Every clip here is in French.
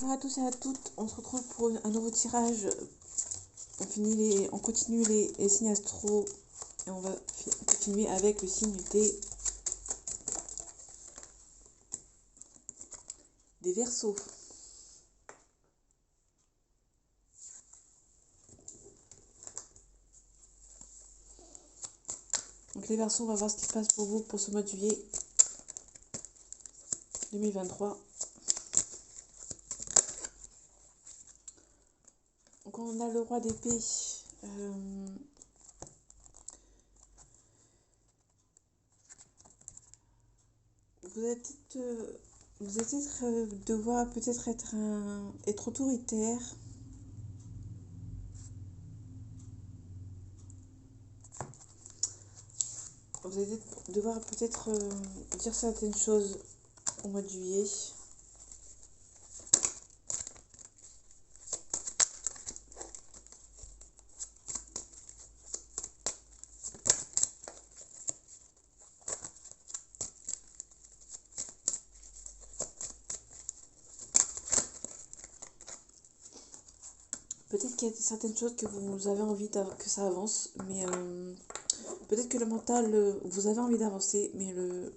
Bonjour à tous et à toutes, on se retrouve pour un nouveau tirage. On continue les signes astro et on va continuer avec le signe des Verseaux. Donc les Verseaux, on va voir ce qui se passe pour vous pour ce mois de juillet 2023. Donc on a le roi d'épée. Vous êtes devoir peut-être être autoritaire. Vous allez devoir peut-être dire certaines choses au mois de juillet. Peut-être qu'il y a certaines choses que vous avez envie que ça avance, mais peut-être que le mental, vous avez envie d'avancer, mais le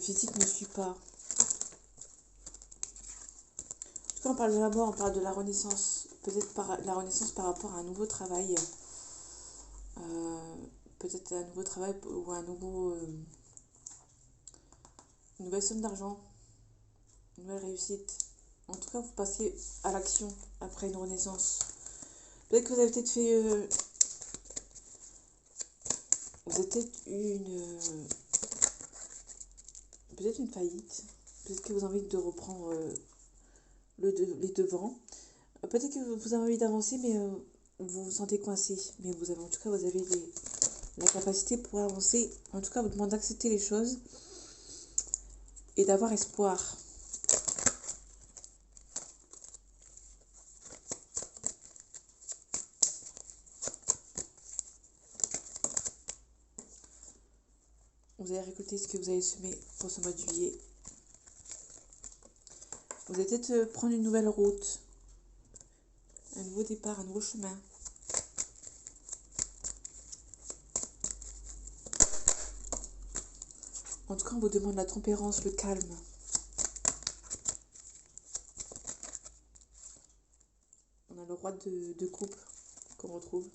physique ne suit pas. En tout cas, on parle de la mort, on parle de la renaissance. Peut-être la renaissance par rapport à un nouveau travail. Peut-être un nouveau travail ou une nouvelle somme d'argent, une nouvelle réussite. En tout cas, vous passez à l'action après une renaissance. Peut-être que vous avez peut-être fait... vous avez peut-être une faillite. Peut-être que vous avez envie de reprendre les devants. Peut-être que vous avez envie d'avancer, mais vous vous sentez coincé. Mais en tout cas, vous avez la capacité pour avancer. En tout cas, vous demande d'accepter les choses et d'avoir espoir. Vous allez récolter ce que vous avez semé pour ce mois de juillet. Vous allez peut-être prendre une nouvelle route, un nouveau départ, un nouveau chemin. En tout cas, on vous demande la tempérance, le calme. On a le roi de coupe qu'on retrouve.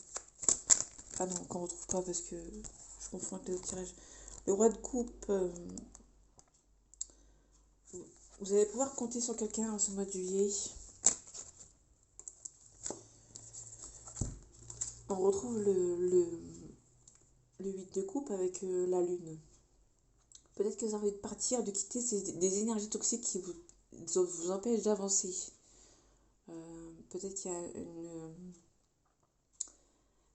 Ah non, qu'on retrouve pas parce que je confonds avec les autres tirages. Le roi de coupe, vous allez pouvoir compter sur quelqu'un en ce mois de juillet. On retrouve le 8 de coupe avec la lune. Peut-être que vous avez envie de partir, de quitter des énergies toxiques qui vous empêchent d'avancer. Peut-être qu'il y a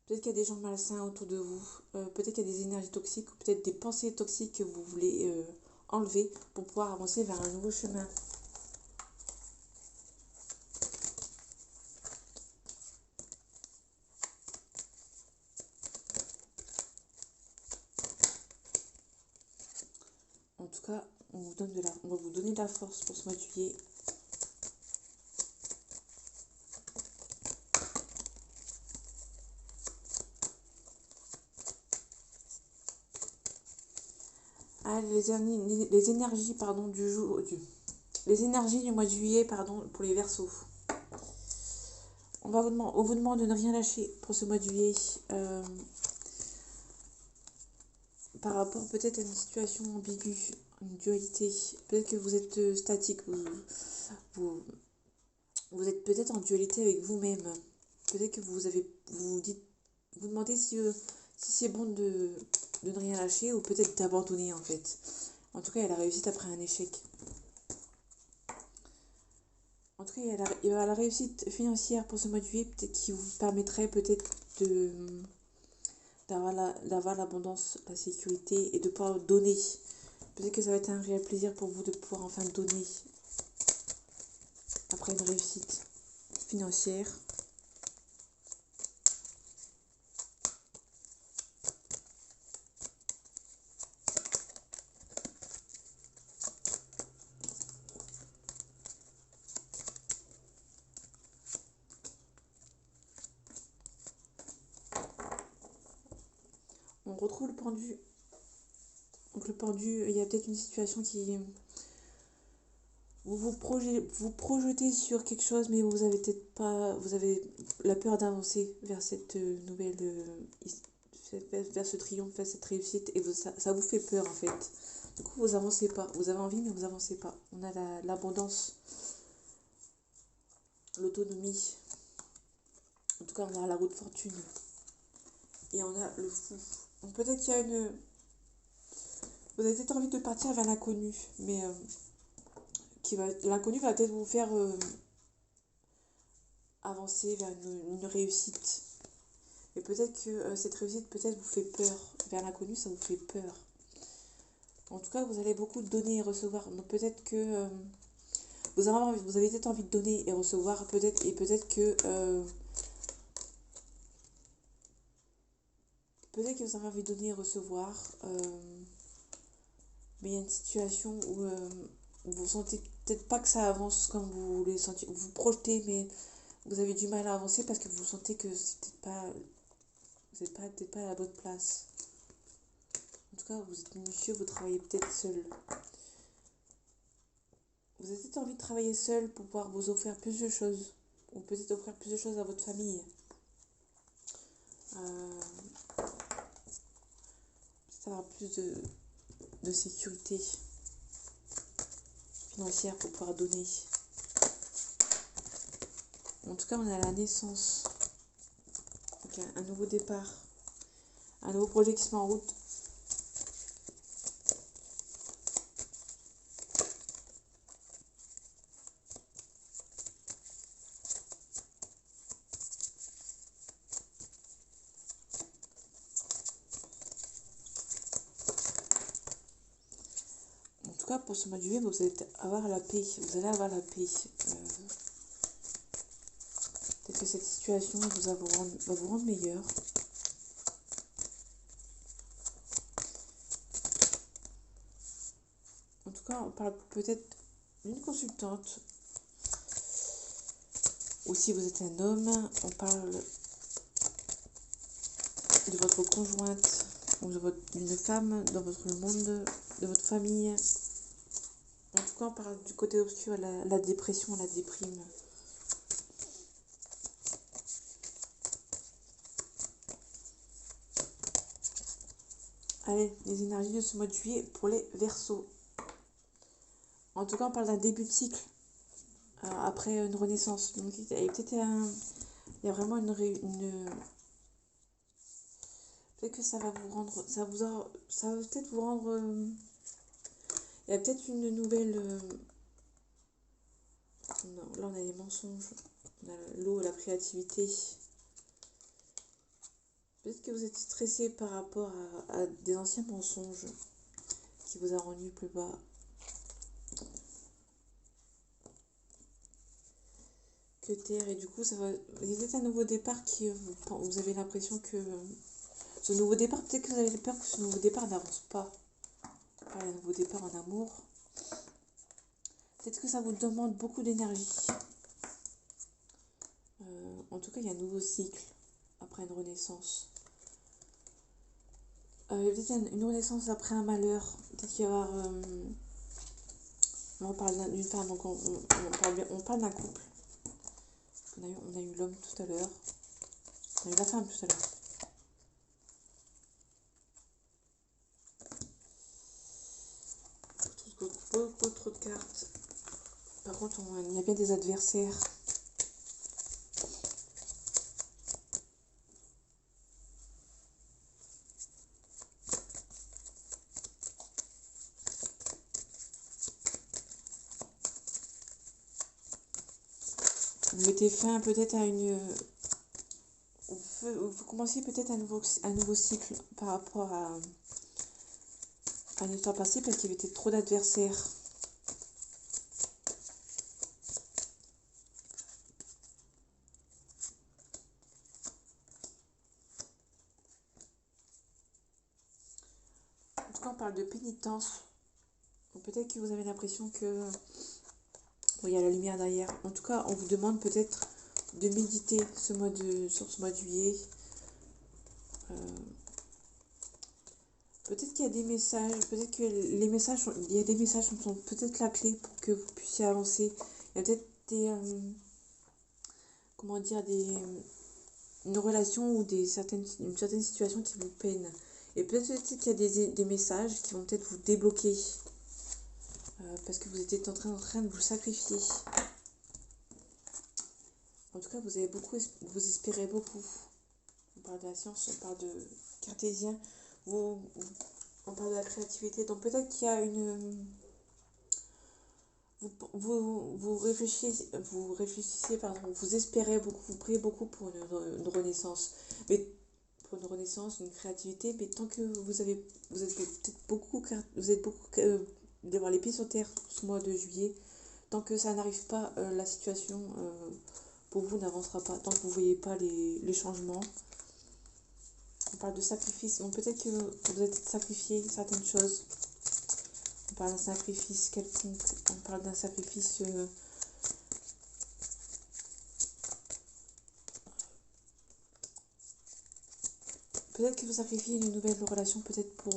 peut-être qu'il y a des gens malsains autour de vous. Peut-être qu'il y a des énergies toxiques ou peut-être des pensées toxiques que vous voulez enlever pour pouvoir avancer vers un nouveau chemin. En tout cas, on va vous donner de la force pour ce mois de juillet. Ah, les énergies les énergies du mois de juillet pour les Verseaux. On vous demande de ne rien lâcher pour ce mois de juillet. Par rapport peut-être à une situation ambiguë, une dualité. Peut-être que vous êtes statique, vous êtes peut-être en dualité avec vous-même. Peut-être que vous demandez si c'est bon de ne rien lâcher ou peut-être d'abandonner en fait. En tout cas, il y a la réussite après un échec. En tout cas, il y a la réussite financière pour ce mois de juillet, peut-être qui vous permettrait peut-être d'avoir l'abondance, la sécurité et de pouvoir donner. Peut-être que ça va être un réel plaisir pour vous de pouvoir enfin donner après une réussite financière. retrouve le pendu. Donc le pendu, il y a peut-être une situation qui... vous projetez sur quelque chose, mais vous avez peut-être pas... Vous avez la peur d'avancer vers cette nouvelle... vers ce triomphe, vers cette réussite. Et ça vous fait peur, en fait. Du coup, vous avancez pas. Vous avez envie, mais vous avancez pas. On a l'abondance, l'autonomie. En tout cas, on a la roue de fortune. Et on a le fou. Donc peut-être qu'il y a une... Vous avez peut-être envie de partir vers l'inconnu, mais l'inconnu va peut-être vous faire avancer vers une réussite. Et peut-être que cette réussite peut-être vous fait peur. Vers l'inconnu, ça vous fait peur. En tout cas, vous allez beaucoup donner et recevoir. Donc peut-être que vous avez peut-être envie de donner et recevoir, peut-être, et peut-être que vous avez envie de donner et recevoir. Mais il y a une situation où vous sentez peut-être pas que ça avance comme vous voulez sentir. Vous projetez, mais vous avez du mal à avancer parce que vous sentez que vous n'êtes peut-être pas à la bonne place. En tout cas, vous êtes minutieux, vous travaillez peut-être seul. Vous avez peut-être envie de travailler seul pour pouvoir vous offrir plus de choses. Ou peut-être offrir plus de choses à votre famille. Peut-être avoir plus de sécurité financière pour pouvoir donner. En tout cas, on a la naissance. Donc, un nouveau départ. Un nouveau projet qui se met en route. En tout cas, pour ce mois de juillet, vous allez avoir la paix. Vous allez avoir la paix. Peut-être que cette situation va vous rendre meilleur. En tout cas, on parle peut-être d'une consultante. Ou si vous êtes un homme, on parle de votre conjointe ou d'une femme dans votre monde, de votre famille. En tout cas, on parle du côté obscur, la dépression, la déprime. Allez, les énergies de ce mois de juillet pour les Verseaux. En tout cas, on parle d'un début de cycle après une renaissance. Donc, il y a vraiment peut-être que ça va vous rendre, ça va peut-être vous rendre. Il y a peut-être une nouvelle. Non, là on a les mensonges, on a l'eau, la créativité. Peut-être que vous êtes stressé par rapport à des anciens mensonges qui vous a rendu plus bas. Que terre, et du coup, ça va. Il y a peut-être un nouveau départ qui vous avez l'impression que. Ce nouveau départ, peut-être que vous avez peur que ce nouveau départ n'avance pas. Pas un nouveau départ en amour. Peut-être que ça vous demande beaucoup d'énergie. En tout cas, il y a un nouveau cycle après une renaissance. Il y a peut-être une renaissance après un malheur. Peut-être qu'il va y avoir. On parle d'une femme, donc on parle d'un couple. On a eu l'homme tout à l'heure. On a eu la femme tout à l'heure. Beaucoup trop de cartes. Par contre, il y a bien des adversaires. Vous mettez fin peut-être à une... Vous commencez peut-être un nouveau cycle par rapport à une histoire passée parce qu'il y avait peut-être trop d'adversaires. En tout cas, on parle de pénitence. Peut-être que vous avez l'impression que... il y a la lumière derrière. En tout cas, on vous demande peut-être de méditer sur ce mois de juillet. Peut-être qu'il y a des messages, peut-être que les messages, il y a des messages qui sont peut-être la clé pour que vous puissiez avancer. Il y a peut-être des, comment dire, une relation ou une certaine situation qui vous peine. Et peut-être qu'il y a des messages qui vont peut-être vous débloquer. Parce que vous étiez en train de vous sacrifier. En tout cas, vous espérez beaucoup. On parle de la science, on parle de cartésien, on parle de la créativité. Donc peut-être qu'il y a une... Vous réfléchissez, pardon, vous espérez beaucoup, vous priez beaucoup pour une renaissance. Mais pour une renaissance, une créativité, mais tant que vous êtes peut-être beaucoup, d'avoir les pieds sur terre ce mois de juillet, tant que ça n'arrive pas, la situation pour vous n'avancera pas. Tant que vous ne voyez pas les changements. On parle de sacrifice. Donc peut-être que vous êtes sacrifié certaines choses. On parle d'un sacrifice quelconque. On parle d'un sacrifice... peut-être que vous sacrifiez une nouvelle relation. Peut-être pour...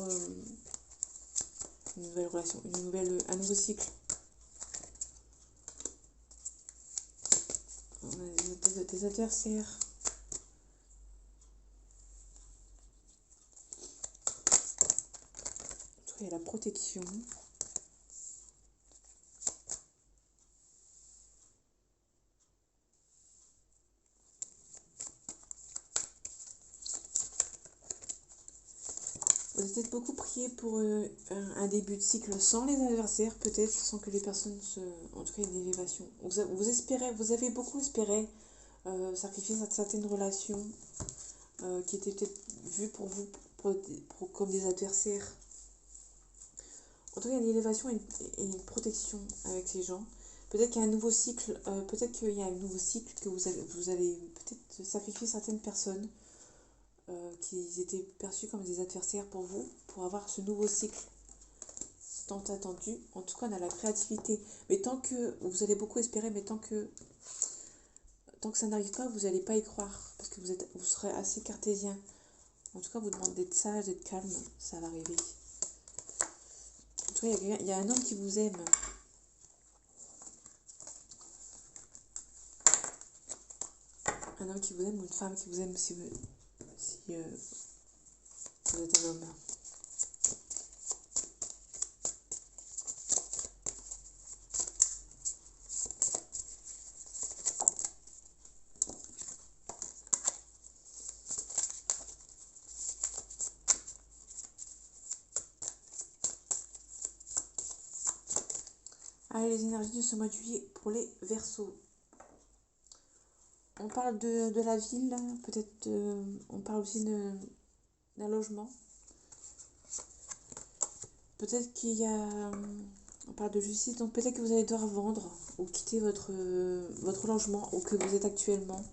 une nouvelle relation. Un nouveau cycle. On a des adversaires. Il y a la protection. Vous avez peut-être beaucoup prié pour un début de cycle sans les adversaires, peut-être, sans que les personnes se... En tout cas, une élévation. Vous avez beaucoup espéré sacrifier certaines relations qui étaient peut-être vues pour vous comme des adversaires. En tout cas, il y a une élévation et une protection avec ces gens. Peut-être qu'il y a un nouveau cycle, que vous allez peut-être sacrifier certaines personnes qui étaient perçues comme des adversaires pour vous, pour avoir ce nouveau cycle tant attendu. En tout cas, on a la créativité. Mais tant que vous allez beaucoup espérer, mais tant que ça n'arrive pas, vous n'allez pas y croire, parce que vous serez assez cartésien. En tout cas, vous demandez d'être sage, d'être calme, ça va arriver. En tout cas, il y a un homme qui vous aime. Un homme qui vous aime ou une femme qui vous aime si vous êtes un homme. Allez, les énergies de ce mois de juillet pour les Verseaux. On parle de la ville, peut-être on parle aussi d'un logement. Peut-être qu'il y a... On parle de justice, donc peut-être que vous allez devoir vendre ou quitter votre logement où que vous êtes actuellement.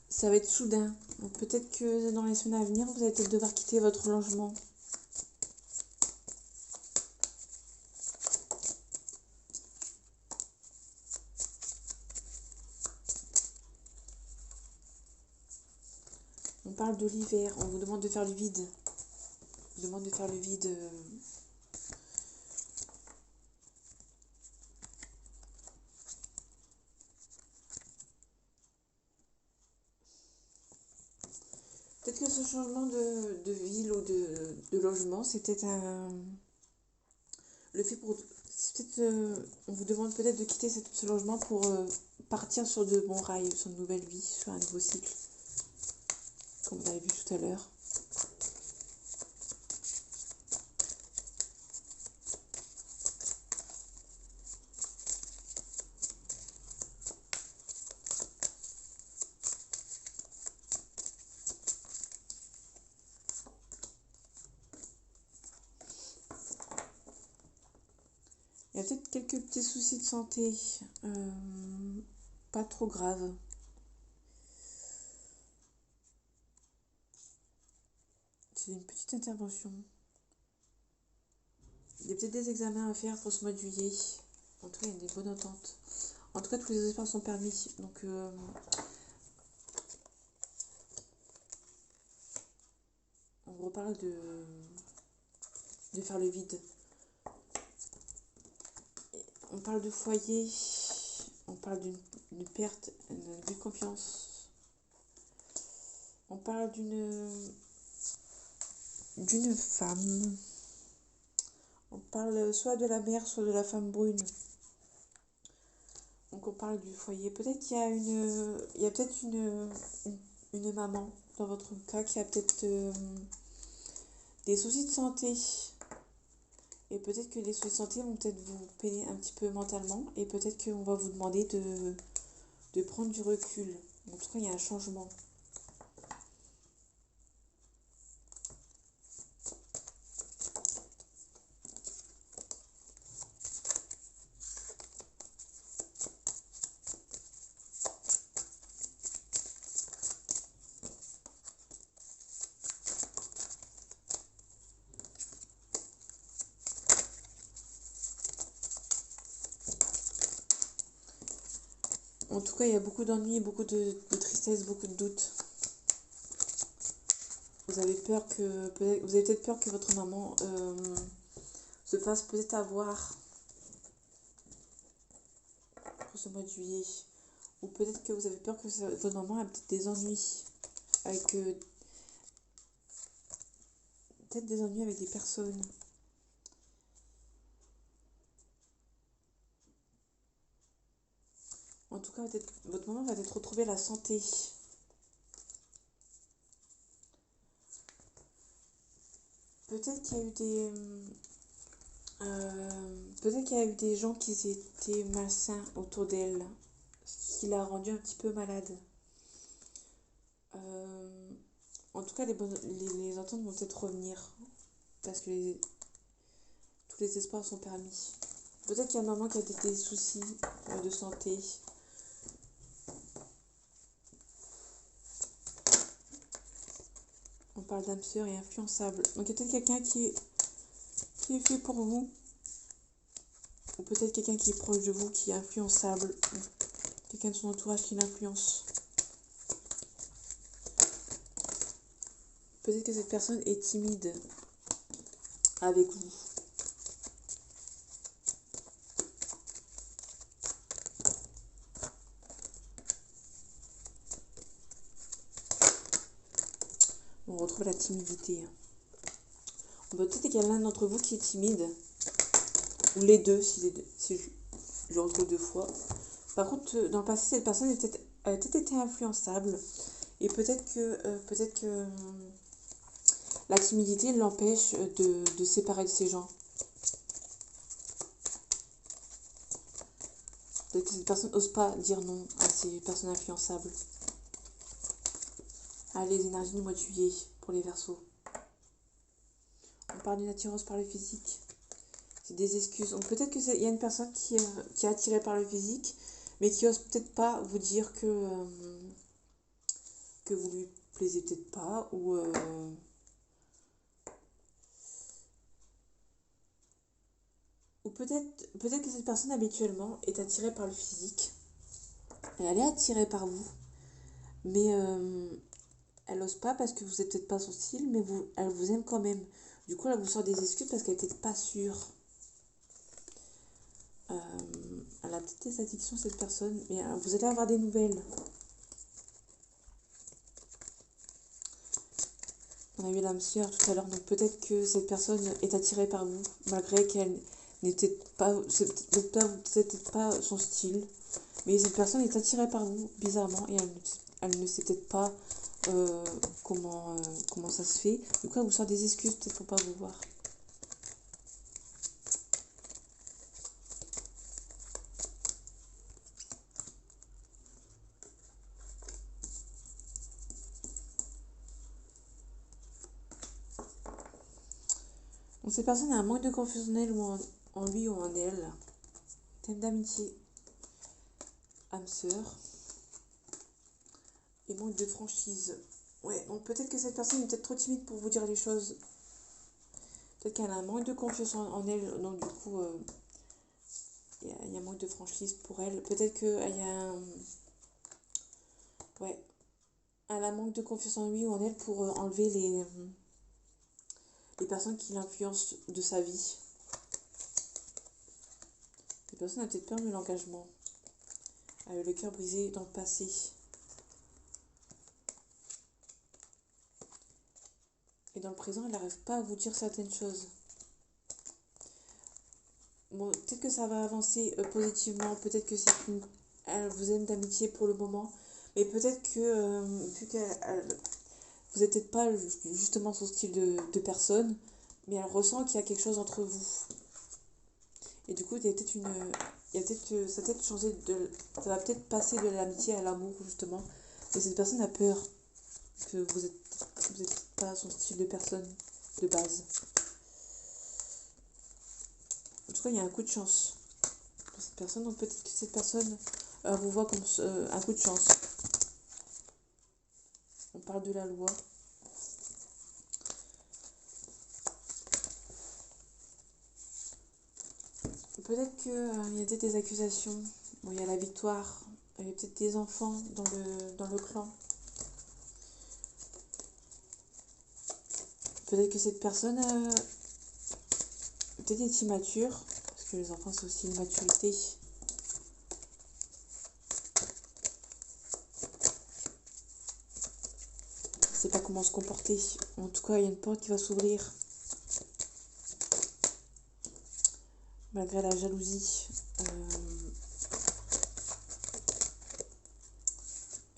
Ça va être soudain. Donc peut-être que dans les semaines à venir, vous allez peut-être devoir quitter votre logement. On parle de l'hiver, on vous demande de faire le vide. On vous demande de faire le vide. Peut-être que ce changement de ville ou de logement, c'est peut-être le fait pour... on vous demande peut-être de quitter ce logement pour partir sur de bons rails, sur une nouvelle vie, sur un nouveau cycle. Comme on avait vu tout à l'heure. Il y a peut-être quelques petits soucis de santé, pas trop graves. C'est une petite intervention. Il y a peut-être des examens à faire pour ce mois de juillet. En tout cas, il y a des bonnes ententes. En tout cas, tous les espoirs sont permis. Donc, vous reparle de faire le vide. On parle de foyer, on parle d'une perte, d'une confiance. On parle d'une femme. On parle soit de la mère, soit de la femme brune. Donc on parle du foyer. Peut-être qu'il y a peut-être une maman dans votre cas qui a peut-être des soucis de santé. Et peut-être que les soucis de santé vont peut-être vous peiner un petit peu mentalement. Et peut-être qu'on va vous demander de prendre du recul. En tout cas, il y a un changement. En tout cas, il y a beaucoup d'ennuis, beaucoup de tristesse, beaucoup de doutes. Vous avez peut-être peur que votre maman se fasse peut-être avoir pour ce mois de juillet. Ou peut-être que vous avez peur que votre maman a peut-être des ennuis avec peut-être des ennuis avec des personnes. En tout cas, votre maman va peut-être retrouver la santé. Peut-être qu'il y a eu peut-être qu'il y a eu des gens qui étaient malsains autour d'elle, ce qui l'a rendue un petit peu malade. En tout cas, les ententes vont peut-être revenir parce que tous les espoirs sont permis. Peut-être qu'il y a un maman qui a des soucis de santé. On parle d'âme sœur et influençable. Donc il y a peut-être quelqu'un qui est fait pour vous. Ou peut-être quelqu'un qui est proche de vous, qui est influençable. Quelqu'un de son entourage qui l'influence. Peut-être que cette personne est timide avec vous. On retrouve la timidité. Peut-être qu'il y a l'un d'entre vous qui est timide. Ou les deux, si je le retrouve deux fois. Par contre, dans le passé, cette personne a peut-être été influençable. Et peut-être que la timidité l'empêche de séparer de ces gens. Peut-être que cette personne n'ose pas dire non à ces personnes influençables. Allez, les énergies du mois de juillet pour les Verseaux. On parle d'une attirance par le physique. C'est des excuses. Donc peut-être qu'il y a une personne qui est attirée par le physique, mais qui ose peut-être pas vous dire que vous lui plaisez peut-être pas, ou peut-être que cette personne habituellement est attirée par le physique. Et elle est attirée par vous, mais elle n'ose pas parce que vous n'êtes peut-être pas son style, mais elle vous aime quand même. Du coup, elle vous sort des excuses parce qu'elle n'était pas sûre. Elle a peut-être des addictions, cette personne, mais vous allez avoir des nouvelles. On a eu l'âme sœur tout à l'heure, donc peut-être que cette personne est attirée par vous, malgré qu'elle n'était pas, c'est peut-être pas son style, mais cette personne est attirée par vous, bizarrement, et elle ne sait peut-être pas comment ça se fait. Du coup, elle vous sort des excuses, peut-être pour pas vous voir. Donc cette personne a un manque de confiance en elle ou en lui ou en elle. Thème d'amitié. Âme sœur. Et manque de franchise. Ouais, donc peut-être que cette personne est peut-être trop timide pour vous dire les choses. Peut-être qu'elle a un manque de confiance en elle, donc du coup, il y a un manque de franchise pour elle. Peut-être qu'elle y a un... Ouais. Elle a un manque de confiance en lui ou en elle pour enlever les personnes qui l'influencent de sa vie. Les personnes ont peut-être perdu l'engagement, avec le cœur brisé dans le passé. Et dans le présent, elle n'arrive pas à vous dire certaines choses. Bon, peut-être que ça va avancer positivement, peut-être que elle vous aime d'amitié pour le moment, mais peut-être que vu qu'elle vous n'êtes peut-être pas justement son style de personne, mais elle ressent qu'il y a quelque chose entre vous. Et du coup, il y a peut-être ça va peut-être changer ça va peut-être passer de l'amitié à l'amour justement. Et cette personne a peur que vous êtes pas son style de personne de base. En tout cas, il y a un coup de chance pour cette personne. Donc peut-être que cette personne vous voit comme un coup de chance. On parle de la loi. Peut-être qu'il y a peut-être des accusations. Bon, il y a la victoire. Il y a peut-être des enfants dans le clan. Peut-être que cette personne peut-être est immature. Parce que les enfants, c'est aussi une maturité. Je ne sais pas comment se comporter. En tout cas, il y a une porte qui va s'ouvrir. Malgré la jalousie.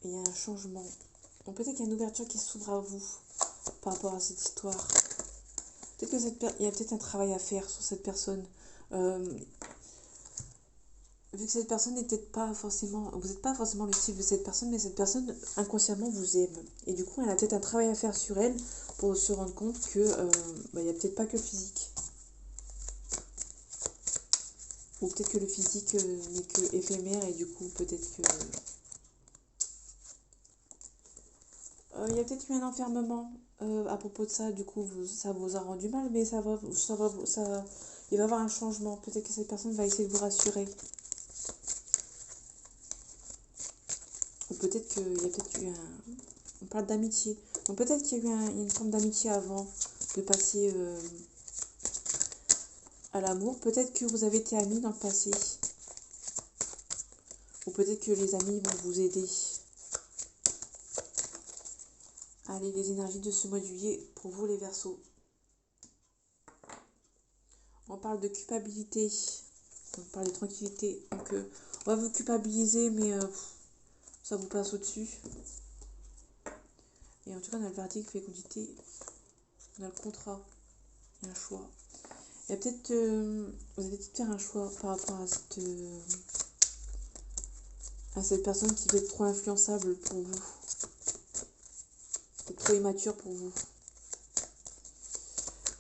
Il y a un changement. Donc peut-être qu'il y a une ouverture qui s'ouvre à vous par rapport à cette histoire. Peut-être que il y a peut-être un travail à faire sur cette personne. Vu que cette personne n'est peut-être pas forcément... Vous n'êtes pas forcément le style de cette personne, mais cette personne inconsciemment vous aime. Et du coup, elle a peut-être un travail à faire sur elle pour se rendre compte que il n'y a peut-être pas que le physique. Ou peut-être que le physique n'est que éphémère et du coup, peut-être que... il y a peut-être eu un enfermement à propos de ça, du coup ça vous a rendu mal, mais il va y avoir un changement. Peut-être que cette personne va essayer de vous rassurer. Ou peut-être qu'il y a peut-être eu un... On parle d'amitié. Donc peut-être qu'il y a eu une forme d'amitié avant de passer à l'amour. Peut-être que vous avez été amis dans le passé. Ou peut-être que les amis vont vous aider. Allez, les énergies de ce mois de juillet pour vous les Verseaux. On parle de culpabilité. On parle de tranquillité. Donc on va vous culpabiliser, mais ça vous passe au-dessus. Et en tout cas, on a le verdict, fécondité. On a le contrat. Il y a un choix. Il y a peut-être... vous allez peut-être faire un choix par rapport à cette personne qui peut être trop influençable pour vous. Peut-être trop immature pour vous.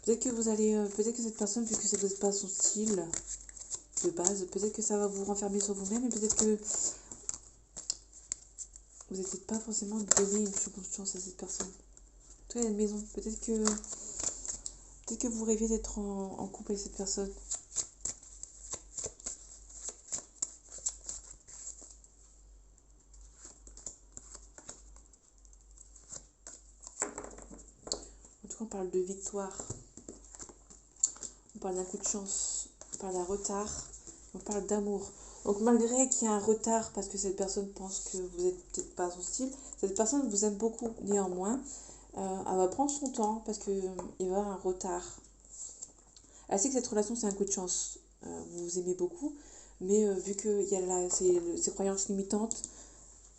Peut-être que vous allez... peut-être que cette personne, vu que vous n'êtes pas son style de base, peut-être que ça va vous renfermer sur vous-même et peut-être que vous n'êtes peut-être pas forcément donné une seconde chance à cette personne. Toi, il y a une maison. Peut-être que vous rêvez d'être en couple avec cette personne. En tout cas, on parle de victoire. On parle d'un coup de chance. On parle d'un retard. On parle d'amour. Donc malgré qu'il y a un retard parce que cette personne pense que vous n'êtes peut-être pas à son style, cette personne vous aime beaucoup néanmoins. Elle va prendre son temps parce qu'il va y avoir un retard. Elle sait que cette relation c'est un coup de chance. Vous vous aimez beaucoup, mais vu qu'il y a ces croyances limitantes,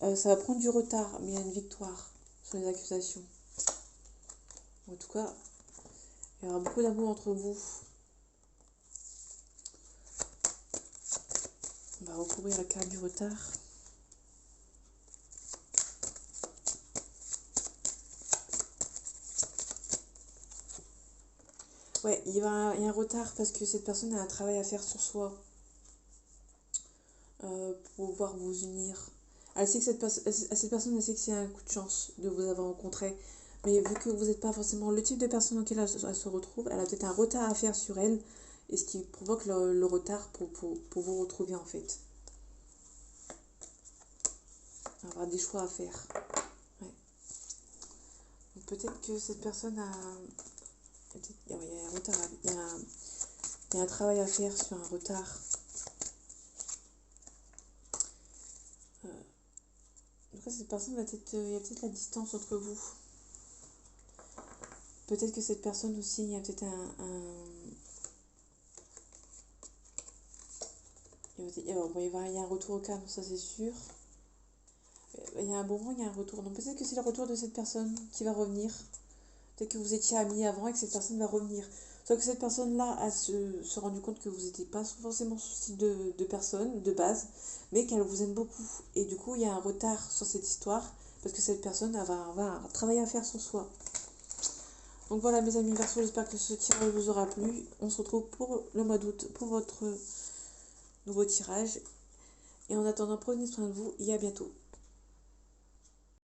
ça va prendre du retard, mais il y a une victoire sur les accusations. En tout cas, il y aura beaucoup d'amour entre vous. On va recouvrir la carte du retard. Ouais, il y a un retard parce que cette personne a un travail à faire sur soi pour pouvoir vous unir. Elle sait que cette personne, elle sait que c'est un coup de chance de vous avoir rencontré. Mais vu que vous n'êtes pas forcément le type de personne auquel elle se retrouve, elle a peut-être un retard à faire sur elle. Et ce qui provoque le retard pour vous retrouver en fait. Elle va avoir des choix à faire. Ouais. Peut-être que cette personne Il y a un retard, il y a un travail à faire sur un retard. En tout cas, cette personne va peut-être, il y a peut-être la distance entre vous. Peut-être que cette personne aussi, il y a peut-être il y a un retour au calme, ça c'est sûr. Il y a un bon moment, il y a un retour. Donc peut-être que c'est le retour de cette personne qui va revenir. Peut-être que vous étiez amis avant et que cette personne va revenir. Sauf que cette personne-là a se rendu compte que vous n'étiez pas forcément souci de personne, de base, mais qu'elle vous aime beaucoup. Et du coup, il y a un retard sur cette histoire parce que cette personne va un travail à faire sur soi. Donc voilà mes amis Verseau, j'espère que ce tirage vous aura plu. On se retrouve pour le mois d'août pour votre nouveau tirage. Et en attendant, prenez soin de vous et à bientôt.